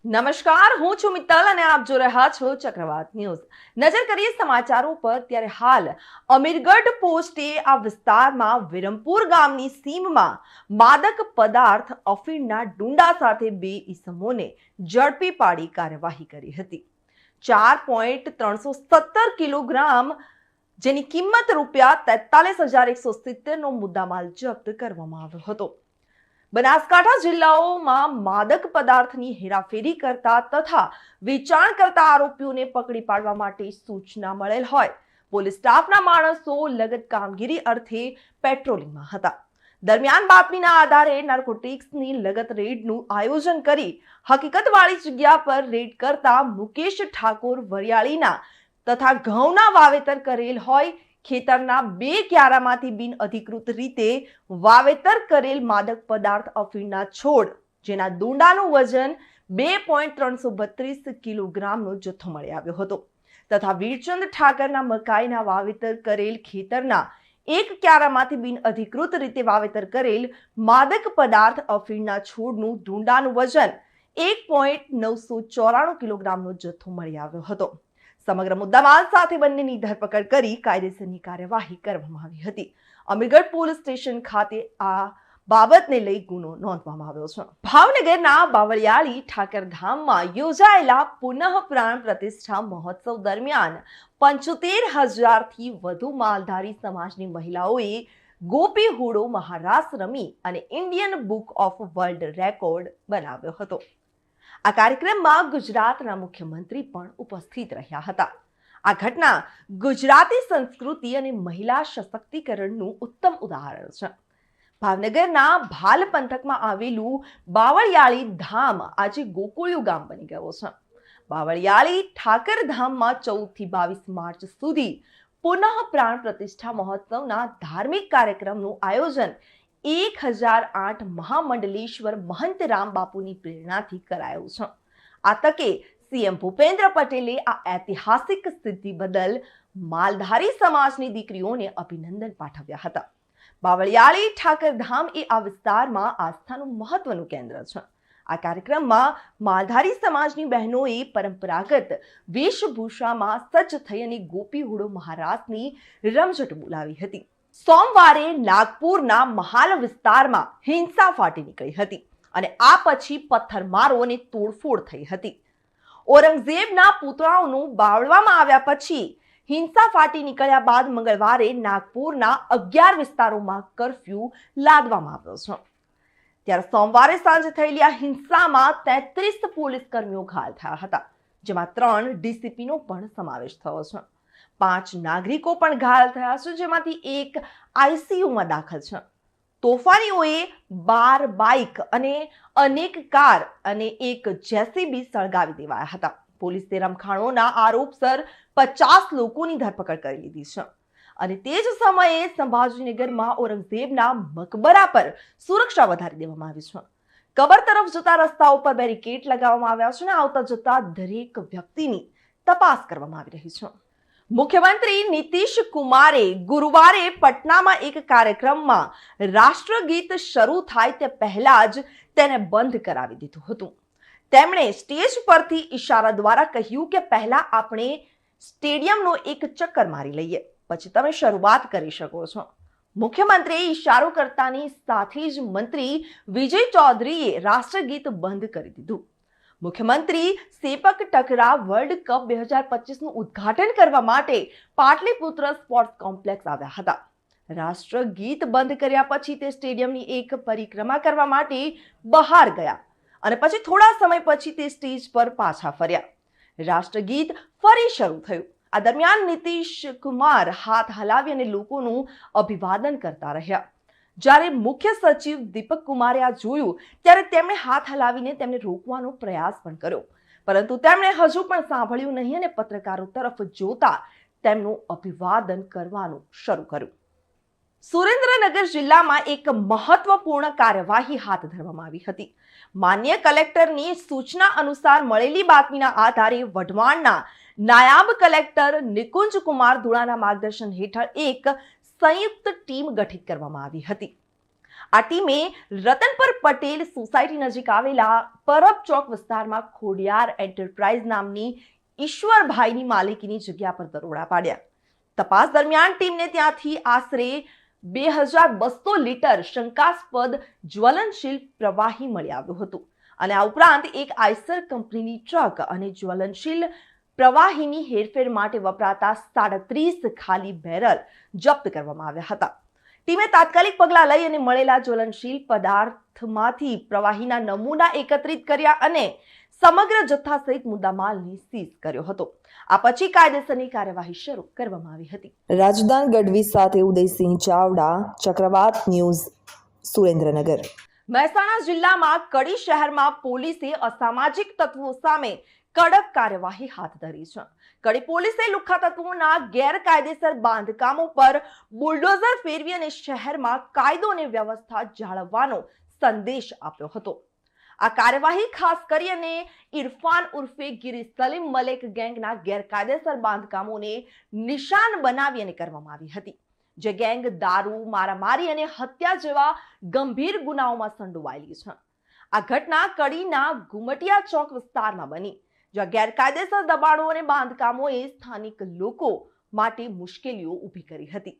નમસ્કાર, હું છું મિત્તલ અને આપ જો રહ્યા છો ચક્રવાત ન્યૂઝ. નજર કરીએ સમાચારો પર. ત્યારે હાલ અમીરગઢ પોસ્ટે આ વિસ્તારમાં વિરમપુર ગામની સીમમાં માદક પદાર્થ અફીણના ડુંડા સાથે બે ઈસમોને ઝડપી પાડી કાર્યવાહી કરી હતી. 4.317 કિલોગ્રામ જેની કિંમત ₹43,170નો મુદ્દામાલ જપ્ત કરવામાં આવ્યો હતો. બનાસકાંઠા જિલ્લાઓમાં માદક પદાર્થની હેરાફેરી કરતા તથા વેચાણ કરતા આરોપીઓને પકડી પાડવા માટે સૂચના મળેલ હોય પોલીસ સ્ટાફના માણસો લગત કામગીરી અર્થે પેટ્રોલિંગમાં હતા. દરમિયાન બાતમીના આધારે નાર્કોટિક્સની લગત રેડનું આયોજન કરી હકીકતવાળી જગ્યા પર રેડ કરતા મુકેશ ઠાકોર વરિયાળીના તથા ઘઉંના વાવેતર કરેલ હોય ખેતરના 2 ક્યારામાંથી બિન અધિકૃત રીતે વાવેતર કરેલ માદક પદાર્થ અફીણના છોડ જેના દુંડાનું વજન 2.332 કિલોગ્રામનો જથ્થો મળી આવ્યો હતો તથા વીરચંદ ઠાકરના મકાઈના વાવેતર કરેલ ખેતરના 1 ક્યારામાંથી બિન અધિકૃત રીતે વાવેતર કરેલ માદક પદાર્થ અફીણના છોડનું દુંડાનું વજન 1.994 કિલોગ્રામનો જથ્થો મળી આવ્યો હતો. સમગ્ર મુદ્દામાલ સાથે બંનેની ધરપકડ કરી કાયદેસરની કાર્યવાહી કરવામાં આવી હતી. અમીરગઢ પોલીસ સ્ટેશન ખાતે આ બાબતને લઈ ગુનો નોંધવામાં આવ્યો છે. ભાવનગરના બાવળિયાળી ઠાકરધામમાં યોજાયેલા પુનઃ પ્રાણ પ્રતિષ્ઠા મહોત્સવ દરમિયાન 75,000થી વધુ માલધારી સમાજની મહિલાઓએ ગોપી હુડો મહારાસ રમી અને Indian book of world record બનાવ્યો હતો. આ કાર્યક્રમમાં ગુજરાતના મુખ્યમંત્રી પણ ઉપસ્થિત રહ્યા હતા. આ ઘટના ગુજરાતી સંસ્કૃતિ અને મહિલા સશક્તિકરણનું ઉત્તમ ઉદાહરણ છે. ભાવનગરના ભાલ પંથકમાં આવેલું બાવળિયાળી ધામ આજે ગોકુળિયું ગામ બની ગયો છે. બાવળિયાળી ઠાકરધામમાં 14 થી 22 માર્ચ સુધી પુનઃ પ્રાણ પ્રતિષ્ઠા મહોત્સવના ધાર્મિક કાર્યક્રમનું આયોજન 1008 મહામંડલેશ્વર મહંત રામ બાપુની પ્રેરણાથી કરાયું છે. આ તકે સીએમ ભૂપેન્દ્ર પટેલે આ ઐતિહાસિક સિદ્ધિ બદલ માલધારી સમાજની દીકરીઓને અભિનંદન પાઠવ્યા હતા. બાવળિયાળી ઠાકરધામ એ આ વિસ્તારમાં આસ્થાનું મહત્વનું કેન્દ્ર છે. આ કાર્યક્રમમાં માલધારી સમાજની બહેનોએ પરંપરાગત વેશભૂષામાં સજ્જ થઈ અને ગોપી હુડો મહારાસની રમઝટ બોલાવી હતી. સોમવારે નાગપુરના મહાલ વિસ્તારમાં હિંસા ફાટી નીકળી હતી અને આ પછી પથ્થરમારો અને તોડફોડ થઈ હતી. ઔરંગઝેબના પુતળાઓનું બાળવામાં આવ્યા પછી હિંસા ફાટી નીકળ્યા બાદ મંગળવારે નાગપુરના 11 વિસ્તારોમાં કર્ફ્યુ લાદવામાં આવ્યો છે. ત્યારે સોમવારે સાંજે થયેલી આ હિંસામાં 33 પોલીસ કર્મીઓ ઘાયલ થયા હતા, જેમાં 3 ડીસીપીનો પણ સમાવેશ થયો છે. 5 નાગરિકો પણ ઘાયલ થયા છે, જેમાંથી 1 આઈસીયુમાં દાખલ છે. તોફાનીઓએ 12 બાઇક અને અનેક કાર અને 1 જેસીબી સળગાવી દેવાયા હતા. પોલીસે રમખાણોના આરોપસર 50 લોકોની ધરપકડ કરી લીધી છે અને તે જ સમયે સંભાજીનગરમાં ઔરંગઝેબના મકબરા પર સુરક્ષા વધારી દેવામાં આવી છે. કબર તરફ જતા રસ્તાઓ પર બેરિકેડ લગાવવામાં આવ્યા છે અને આવતા જતા દરેક વ્યક્તિની તપાસ કરવામાં આવી રહી છે. મુખ્યમંત્રી નીતિશ કુમારે ગુરુવારે પટનામાં એક કાર્યક્રમમાં રાષ્ટ્રગીત શરૂ થાય તે પહેલા જ તેને બંધ કરાવી દીધું હતું. તેમણે સ્ટેજ પરથી ઈશારા દ્વારા કહ્યું કે પહેલા આપણે સ્ટેડિયમનો એક ચક્કર મારી લઈએ, પછી તમે શરૂઆત કરી શકો છો. મુખ્યમંત્રીએ ઈશારો કરતાની સાથે જ મંત્રી વિજય ચૌધરીએ રાષ્ટ્રગીત બંધ કરી દીધું. મુખ્યમંત્રી સેપક ટકરા વર્લ્ડ કપ 2025નું ઉદ્ઘાટન કરવા માટે પાટલીપુત્ર સ્પોર્ટ્સ કોમ્પ્લેક્સ આવ્યા હતા. રાષ્ટ્રગીત બંધ કર્યા પછી તે સ્ટેડિયમની એક પરિક્રમા કરવા માટે બહાર ગયા અને પછી થોડા સમય પછી તે સ્ટેજ પર પાછા ફર્યા. રાષ્ટ્રગીત ફરી શરૂ થયું. આ દરમિયાન નીતિશ કુમાર હાથ હલાવી અને લોકોનું અભિવાદન કરતા રહ્યા. જ્યારે મુખ્ય સચિવ દીપક કુમારે આ જોયું ત્યારે તેમણે હાથ હલાવીને તેમને રોકવાનો પ્રયાસ પણ કર્યો, પરંતુ તેમણે હજુ પણ સાંભળ્યું નહીં અને પત્રકારો તરફ જોતા તેમનું અભિવાદન કરવાનું શરૂ કર્યું. સુરેન્દ્રનગર જિલ્લામાં એક મહત્વપૂર્ણ કાર્યવાહી હાથ ધરવામાં આવી હતી. માન્ય કલેક્ટરની સૂચના અનુસાર મળેલી બાતમીના આધારે વઢવાણના નાયબ કલેક્ટર નિકુંજ કુમાર ધુળાના માર્ગદર્શન હેઠળ એક સંયુક્ત ટીમ ગઠિત કરવામાં આવી હતી. આ ટીમે રતનપર પટેલ સોસાયટી નજીક આવેલા પરબ ચોક વિસ્તારમાં ખોડિયાર એન્ટરપ્રાઇઝ નામની ઈશ્વરભાઈની માલિકીની જગ્યા પર દરોડા પાડ્યા. તપાસ દરમિયાન ટીમને ત્યાંથી આશરે 2200 લીટર શંકાસ્પદ જ્વલનશીલ પ્રવાહી મળી આવ્યું હતું અને આ ઉપરાંત એક આઈસર કંપનીની ટ્રક અને જ્વલનશીલ પ્રવાહીની હેરફેર માટે વપરાતા 37 ખાલી બેરલ જપ્ત કરવામાં આવ્યા હતા. ટીમે તાત્કાલિક પગલાં લઈ અને મળેલા જ્વલનશીલ પદાર્થમાંથી પ્રવાહીના નમૂના એકત્રિત કર્યા અને સમગ્ર જથ્થા સહિત મુદ્દામાલને સીઝ કર્યો હતો. આ પછી કાયદેસરની કાર્યવાહી શરૂ કરવામાં આવી હતી. રાજદાન ગઢવી સાથે ઉદયસિંહ ચાવડા, ચક્રવાત ન્યૂઝ, સુરેન્દ્રનગર. મહેસાણા જિલ્લામાં કડી શહેરમાં પોલીસે અસામાજિક તત્વો સામે કડક કાર્યવાહી હાથ ધરી છે. કડી પોલીસે લુખ્ખા તત્વોના ગેરકાયદેસર બાંધકામો પર બુલડોઝર ફેરવી અને શહેરમાં કાયદો અને વ્યવસ્થા જાળવવાનો સંદેશ આપ્યો હતો. આ કાર્યવાહી ખાસ કરીને ઇરફાન ઉર્ફે ગિરી સલીમ મલેક ગેંગના ગેરકાયદેસર બાંધકામોને નિશાન બનાવી અને કરવામાં આવી હતી, જે ગેંગ દારૂ, મારામારી અને હત્યા જેવા ગંભીર ગુનાઓમાં સંડોવાયેલી છે. આ ઘટના કડીના ઘુમટિયા ચોક વિસ્તારમાં બની, જ્યાં ગેરકાયદેસર દબાણો અને બાંધકામોએ સ્થાનિક લોકો માટે મુશ્કેલીઓ ઊભી કરી હતી.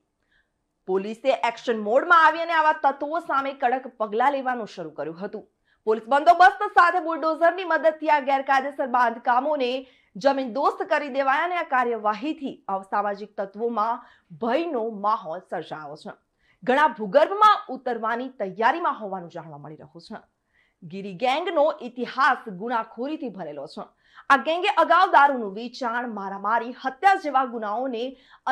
પોલીસે એક્શન મોડમાં આવી અને આવા તત્વો સામે કડક પગલાં લેવાનું શરૂ કર્યું હતું. પોલીસ બંદોબસ્ત સાથે બુલડોઝરની મદદથી આ ગેરકાયદેસર બાંધકામોને જમીનદોસ્ત કરી દેવાયા અને આ કાર્યવાહીથી અસામાજિક તત્વોમાં ભયનો માહોલ સર્જાયો છે. ઘણા ભૂગર્ભમાં ઉતરવાની તૈયારીમાં હોવાનું જાણવા મળી રહ્યું છે. ગિરી ગેંગનો ઇતિહાસ ગુનાખોરીથી ભરેલો છે. આ ગેંગે અગાઉ દારૂનું વેચાણ, મારામારી, હત્યા જેવા ગુનાઓને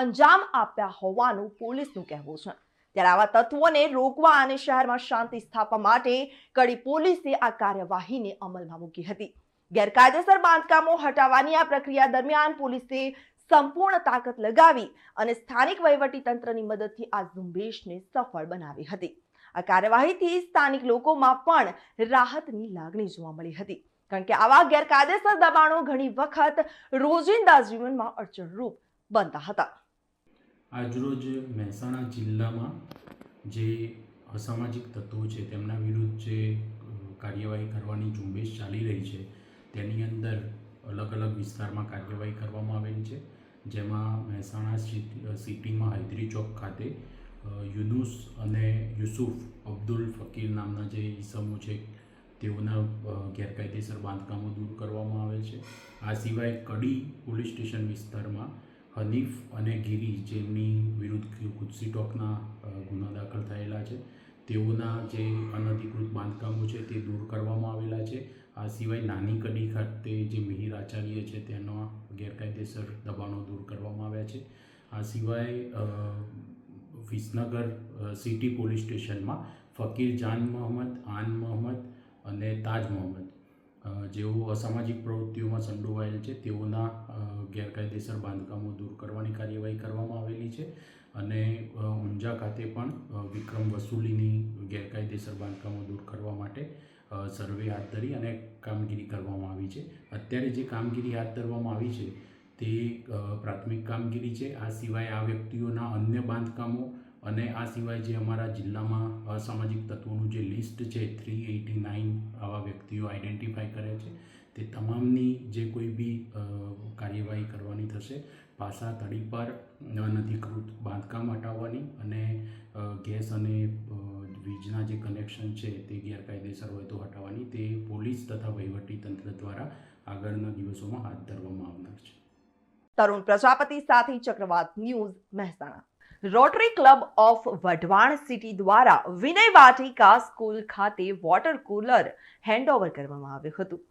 અંજામ આપ્યા હોવાનું પોલીસનું કહેવું છે. ત્યારે આવા તત્વોને રોકવા અને શહેરમાં શાંતિ સ્થાપવા માટે કડી પોલીસે આ કાર્યવાહીને અમલમાં મૂકી હતી. ગેરકાયદેસર બાંધકામો હટાવવાની આ પ્રક્રિયા દરમિયાન પોલીસે સંપૂર્ણ તાકાત લગાવી અને સ્થાનિક વહીવટીતંત્રની મદદથી આ ઝુંબેશને સફળ બનાવી હતી. આ કાર્યવાહીથી સ્થાનિક લોકોમાં પણ રાહતની લાગણી જોવા મળી હતી, કારણ કે આવા ગેરકાયદેસર દબાણો ઘણી વખત રોજિંદા જીવનમાં અડચણરૂપ બનતા હતા. આજરોજ મહેસાણા જિલ્લામાં જે અસામાજિક તત્વો છે તેમના વિરુદ્ધ જે કાર્યવાહી કરવાની ઝુંબેશ ચાલી રહી છે, તેની અંદર અલગ અલગ વિસ્તારમાં કાર્યવાહી કરવામાં આવેલી છે. જેમાં મહેસાણા સિટીમાં હૈદરી ચોક ખાતે યુનુસ અને યુસુફ અબ્દુલ ફકીર નામના જે ઈસમો છે તેઓના ગેરકાયદેસર બાંધકામો દૂર કરવામાં આવે છે. આ સિવાય કડી પોલીસ સ્ટેશન વિસ્તારમાં હનીફ અને ગિરી, જેમની વિરુદ્ધ કુત્સી ટોકના ગુના દાખલ થયેલા છે, તેઓના જે અનધિકૃત બાંધકામો છે તે દૂર કરવામાં આવેલા છે. આ સિવાય નાની કડી ખાતે જે મિહિર આચાર્ય છે તેના ગેરકાયદેસર દબાણો દૂર કરવામાં આવ્યા છે. આ સિવાય વિસનગર સિટી પોલીસ સ્ટેશનમાં ફકીર જાન મોહમ્મદ, આન મોહમ્મદ અને તાજ મોહમ્મદ જેઓ અસામાજિક પ્રવૃત્તિઓમાં સંડોવાયેલ છે, તેઓના ગેરકાયદેસર બાંધકામો દૂર કરવાની કાર્યવાહી કરવામાં આવેલી છે. અને ઊંઝા ખાતે પણ વિક્રમ વસૂલીની ગેરકાયદેસર બાંધકામો દૂર કરવા માટે સર્વે હાથ ધરી અને કામગીરી કરવામાં આવી છે. અત્યારે જે કામગીરી હાથ ધરવામાં આવી છે તે પ્રાથમિક કામગીરી છે. આ સિવાય આ વ્યક્તિઓના અન્ય બાંધકામો અને આ સિવાય જે અમારા જિલ્લામાં અસામાજિક તત્વોનું જે લિસ્ટ છે 389 આવા વ્યક્તિઓ આઈડેન્ટિફાઈ કરે છે, તે તમામની જે કોઈ બી કાર્યવાહી કરવાની થશે. પાસા તડીપાર અનધિકૃત બાંધકામ હટાવવાની અને ગેસ અને વીજના જે કનેક્શન છે તે ગેરકાયદેસર હોય તો હટાવવાની, તે પોલીસ તથા વહીવટીતંત્ર દ્વારા આગળના દિવસોમાં હાથ ધરવામાં આવનાર છે. તરુણ પ્રજાપતિ સાથે ચક્રવાત news, Mehsana. Rotary club of Wadhwan city દ્વારા વિનય વાટિકા સ્કૂલ ખાતે વોટર કુલર હેન્ડઓવર કરવામાં આવ્યું હતું.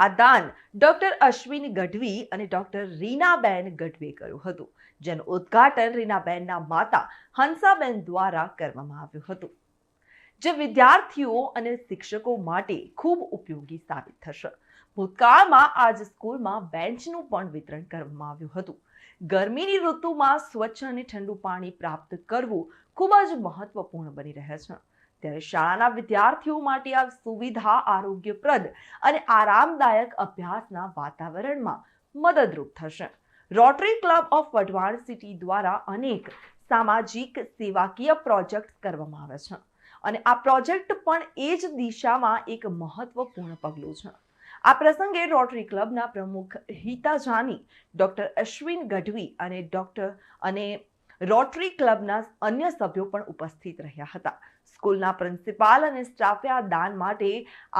આ દાન ડોક્ટર અશ્વિન ગઢવી અને ડોક્ટર રીનાબેન ગઢવીએ કર્યું હતું, જેનું ઉદ્ઘાટન રીનાબેનના માતા હંસાબેન દ્વારા કરવામાં આવ્યું હતું, જે વિદ્યાર્થીઓ અને શિક્ષકો માટે ખૂબ ઉપયોગી સાબિત થશે. ભૂતકાળમાં આ જ સ્કૂલમાં બેન્ચનું પણ વિતરણ કરવામાં આવ્યું હતું. ગરમીની ઋતુમાં સ્વચ્છ અને ઠંડુ પાણી પ્રાપ્ત કરવું ખૂબ જ મહત્વપૂર્ણ બની રહે છે. ત્યારે શાળાના વિદ્યાર્થીઓ માટે આ સુવિધા આરોગ્યપ્રદ અને આરામદાયક અભ્યાસના વાતાવરણમાં મદદરૂપ થશે. Rotary club of Wadhwan city દ્વારા અનેક સામાજિક સેવાકીય પ્રોજેક્ટ કરવામાં આવે છે અને આ પ્રોજેક્ટ પણ એ જ દિશામાં એક મહત્વપૂર્ણ પગલું છે. આ પ્રસંગે રોટરી ક્લબના પ્રમુખ હિતા જાની, ડોક્ટર અશ્વિન ગઢવી અને રોટરી ક્લબના અન્ય સભ્યો પણ ઉપસ્થિત રહ્યા હતા. સ્કૂલના પ્રિન્સિપાલ અને સ્ટાફે આ દાન માટે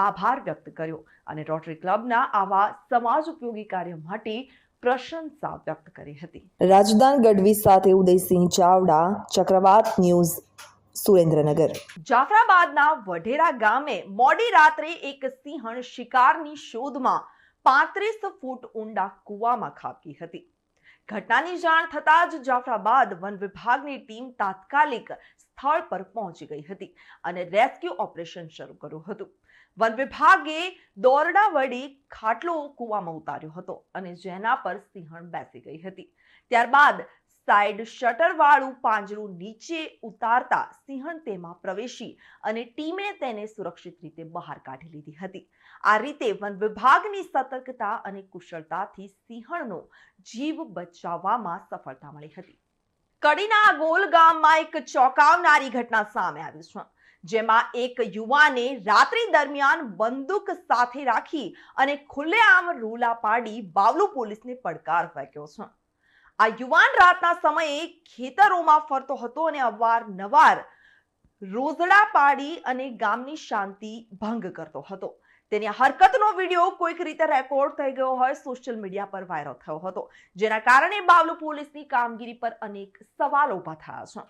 આભાર વ્યક્ત કર્યો અને રોટરી ક્લબના આવા સમાજ ઉપયોગી કાર્ય માટે પ્રશંસા વ્યક્ત કરી હતી. રાજદાન ગઢવી સાથે ઉદયસિંહ ચાવડા, ચક્રવાત ન્યૂઝ, સુરેન્દ્રનગર. જાફરાબાદના વઢેરા ગામે મોડી રાત્રે એક સિંહણ શિકારની શોધમાં 35 ફૂટ ઊંડા કૂવામાં ખાબકી હતી. ઘટનાની જાણ થતાં જ જાફરાબાદ વન વિભાગની ટીમ તાત્કાલિક સ્થળ પર પહોંચી ગઈ હતી અને રેસ્ક્યુ ઓપરેશન શરૂ કર્યું હતું. વન વિભાગે દોરડા વડે ખાટલો કૂવામાં ઉતાર્યો હતો અને જેના પર સિંહણ બેસી ગઈ હતી. ત્યારબાદ સાઇડ શટર વાળું પાંજરું નીચે ઉતારતા સિંહણ તેમાં પ્રવેશી અને ટીમે તેને સુરક્ષિત રીતે બહાર કાઢી લીધી હતી. આ રીતે વન વિભાગની સતર્કતા અને કુશળતાથી સિંહણનો જીવ બચાવવામાં સફળતા મળી હતી. કડીના ગોલ ગામમાં એક ચોંકાવનારી ઘટના સામે આવી છે, જેમાં એક યુવાને રાત્રિ દરમિયાન બંદૂક સાથે રાખી અને ખુલ્લેઆમ રૂલા પાડી બાવલુ પોલીસને પડકાર ફેંક્યો છે. આ યુવાન રાતના સમયે ખેતરોમાં ફરતો હતો અને અવારનવાર રોઝડા પાડી અને ગામની શાંતિ ભંગ કરતો હતો. તેની હરકતનો વિડીયો કોઈક રીતે રેકોર્ડ થઈ ગયો હોય સોશિયલ મીડિયા પર વાયરલ થયો હતો, જેના કારણે બાવલુ પોલીસની કામગીરી પર અનેક સવાલો ઊભા થયા છે.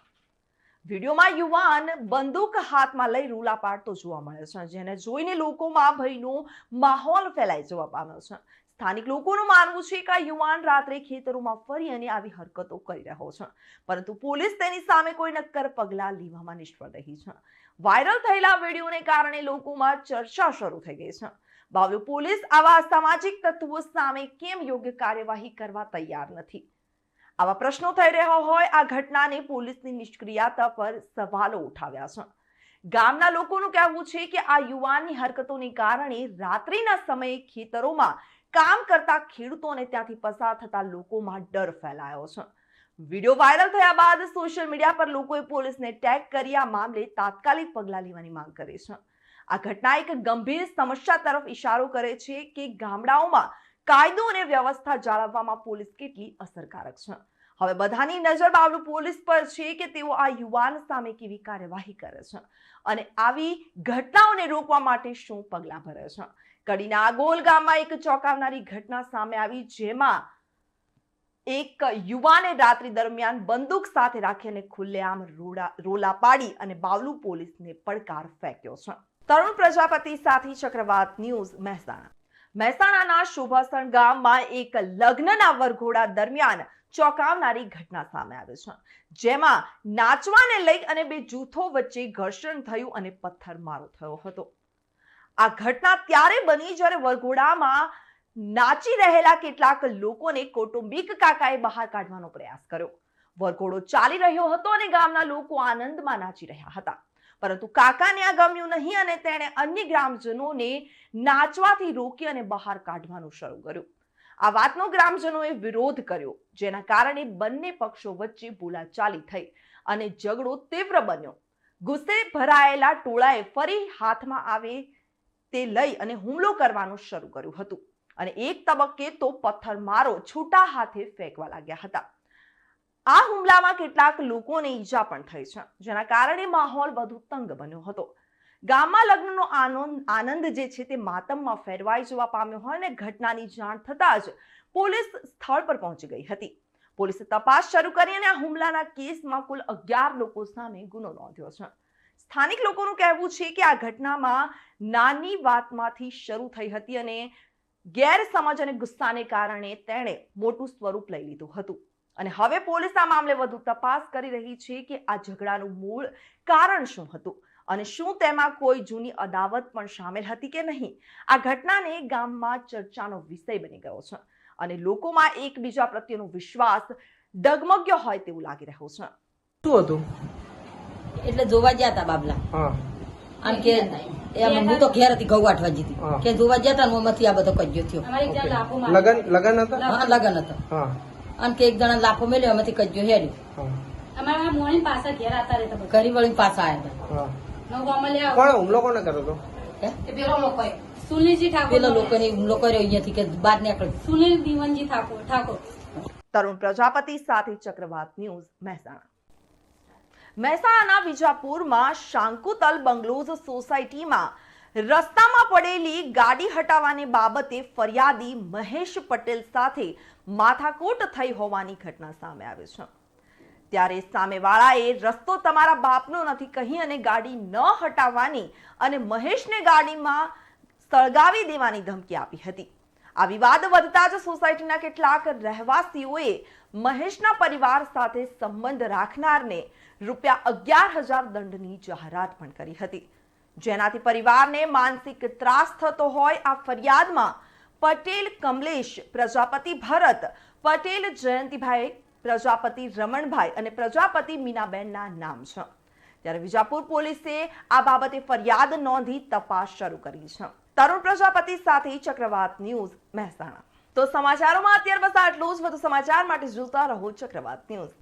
વિડીયોમાં યુવાન બંદૂક હાથમાં લઈ રૂલા પાડતો જોવા મળે છે, જેને જોઈને લોકોમાં ભયનો માહોલ ફેલાઈ જવા પામ્યો છે. સ્થાનિક લોકોનું માનવું છે કે આ યુવાન રાત્રે ખેતરોમાં ફરી અને આવી હરકતો કરી રહ્યો છે, પરંતુ પોલીસ તેની સામે કોઈ નક્કર પગલાં લેવામાં નિષ્ફળ રહી છે. વાયરલ થયેલા વિડીયોને કારણે લોકોમાં ચર્ચા શરૂ થઈ ગઈ છે. બાવલુ પોલીસ આવા અસામાજિક તત્વો સામે કેમ યોગ્ય કાર્યવાહી કરવા તૈયાર નથી? આવા પ્રશ્નો થઈ રહ્યા હોય આ ઘટનાને પોલીસની નિષ્ક્રિયતા પર સવાલો ઉઠાવ્યા છે. ગામના લોકોનું કહેવું છે કે આ યુવાનની હરકતોને કારણે રાત્રિના સમયે ખેતરોમાં કામ કરતા ખેડૂતોને ત્યાંથી પસાર થતા લોકોમાં ડર ફેલાયો છે. વિડીયો વાયરલ થયા બાદ સોશિયલ મીડિયા પર લોકોએ પોલીસને ટેગ કરી આ મામલે તાત્કાલિક પગલાં લેવાની માંગ કરી છે. આ ઘટના એક ગંભીર સમસ્યા તરફ ઇશારો કરે છે કે ગામડાઓમાં કાયદો અને વ્યવસ્થા જાળવવામાં પોલીસ કેટલી અસરકારક છે. હવે બધાની નજર બાવલુ પોલીસ પર છે કે તેઓ આ યુવાન સામે કેવી કાર્યવાહી કરે છે અને આવી ઘટનાઓને રોકવા માટે શું પગલાં ભરે છે. કડીના ગોલ ગામમાં એક ચોંકાવનારી ઘટના સામે આવી, જેમાં એક યુવાને રાત્રિ દરમિયાન બંદૂક સાથે રાખી અને ખુલ્લેઆમ રોલા પાડી અને બાવલુ પોલીસને પડકાર ફેંક્યો છે. તરુણ પ્રજાપતિ સાથે ચક્રવાત ન્યૂઝ, મહેસાણા. મહેસાણાના શોભાસણ ગામમાં એક લગ્નના વરઘોડા દરમિયાન ચોંકાવનારી ઘટના સામે આવી છે, જેમાં નાચવાને લઈ અને બે જૂથો વચ્ચે ઘર્ષણ થયું અને પથ્થરમારો થયો હતો. આ ઘટના ત્યારે બની જ્યારે વરઘોડામાં નાચી રહેલા કેટલાક લોકોને કૌટુંબિક કાકાએ બહાર કાઢવાનો પ્રયાસ કર્યો. વરઘોડો ચાલી રહ્યો હતો અને ગામના લોકો આનંદમાં નાચી રહ્યા હતા, પરંતુ કાકાને આ ગમ્યું નહીં અને તેણે અન્ય ગ્રામજનોને નાચવાથી રોકી અને બહાર કાઢવાનું શરૂ કર્યું. આ વાતનો ગ્રામજનોએ વિરોધ કર્યો, જેના કારણે બંને પક્ષો વચ્ચે બોલાચાલી થઈ અને ઝઘડો તીવ્ર બન્યો. ગુસ્સે ભરાયેલા ટોળાએ ફરી હાથમાં આવે તે લઈ અને હુમલો કરવાનું શરૂ કર્યું હતું અને એક તબક્કે તો પથ્થરમારો છૂટા હાથે ફેંકવા લાગ્યા હતા. આ હુમલામાં કેટલાક લોકોને ઈજા પણ થઈ છે, જેના કારણે માહોલ વધુ તંગ બન્યો હતો. ગામમાં લગ્નનો આનંદ જે છે તે માતમમાં ફેરવાઈ જવા પામ્યો હોય અને ઘટનાની જાણ થતાં જ પોલીસ સ્થળ પર પહોંચી ગઈ હતી. પોલીસે તપાસ શરૂ કરી અને આ હુમલાના કેસમાં કુલ 11 લોકો સામે ગુનો નોંધ્યો છે. સ્થાનિક લોકોનું કહેવું છે કે આ ઘટનામાં નાની વાતમાંથી શરૂ થઈ હતી અને ગેરસમજ અને ગુસ્સાને કારણે તેણે મોટું સ્વરૂપ લઈ લીધું હતું અને હવે પોલીસ આ મામલે વધુ તપાસ કરી રહી છે કે આ ઝઘડાનું મૂળ કારણ શું હતું અને શું તેમાં કોઈ જૂની અદાવત પણ સામેલ હતી કે નહીં. આ ઘટનાને ગામમાં ચર્ચાનો વિષય બની ગયો છે અને લોકોમાં એકબીજા પ્રત્યેનો વિશ્વાસ ડગમગ્યો હોય તેવું લાગી રહ્યું છે. શું હતું? એટલે જોવા ગયા હતા બાબલા. હા. અને કે હું તો ઘેર હતી, ઘઉં વાટવા જીતી કે જોવા ગયા હતા ને એમાંથી આ બધો કજ્યો થયો. લગન હતા? હા, લગન હતા. હા. અને કે એક જણા લાફો મેલ્યો, એમાંથી કજ્યો હેડ્યો. હા. અમારા મોણી પાછા ઘેર આવતા રહેતા, ઘરી વળી પાછા આવ્યા હતા. હા. કોણ હુમલો કોને કર્યો હતો? સુનિલજી ઠાકોર પેલા લોકોને હુમલો કર્યો અહીંયાથી કે બહાર નીકળ. સુનિલ દીવનજી ઠાકોર તરુણ પ્રજાપતિ સાથે ચક્રવાત ન્યૂઝ મહેસાણા. મહેસાણાના વિજાપુરમાં શાંકુતલ બંગલોઝ સોસાયટીમાં રસ્તામાં પડેલી ગાડી હટાવવાની બાબતે ફરિયાદી મહેશ પટેલ સાથે માથાકૂટ થઈ હોવાની ઘટના સામે આવી છે. ત્યારે સામેવાળાએ રસ્તો તમારા બાપનો નથી કહી અને ગાડી ન હટાવવાની અને મહેશને ગાડીમાં સળગાવી દેવાની ધમકી આપી હતી. આ વિવાદ વધતા જ સોસાયટીના કેટલાક રહેવાસીઓએ મહેશના પરિવાર સાથે સંબંધ રાખનારને ₹11,000 દંડની જાહેરાત પણ કરી હતી, જેનાથી પરિવારને માનસિક ત્રાસ થતો હોય. આ ફરિયાદમાં પટેલ કમલેશ, પ્રજાપતિ ભરત, પટેલ જયંતિભાઈ, પ્રજાપતિ રમણભાઈ અને પ્રજાપતિ મીનાબેનના નામ છે. ત્યારે વિજાપુર પોલીસે આ બાબતે ફરિયાદ નોંધી તપાસ શરૂ કરી છે. તરુણ પ્રજાપતિ સાથે ચક્રવાત ન્યૂઝ મહેસાણા. તો સમાચારોમાં અત્યાર બસ આટલું જ. વધુ સમાચાર માટે જોતા રહો ચક્રવાત ન્યૂઝ.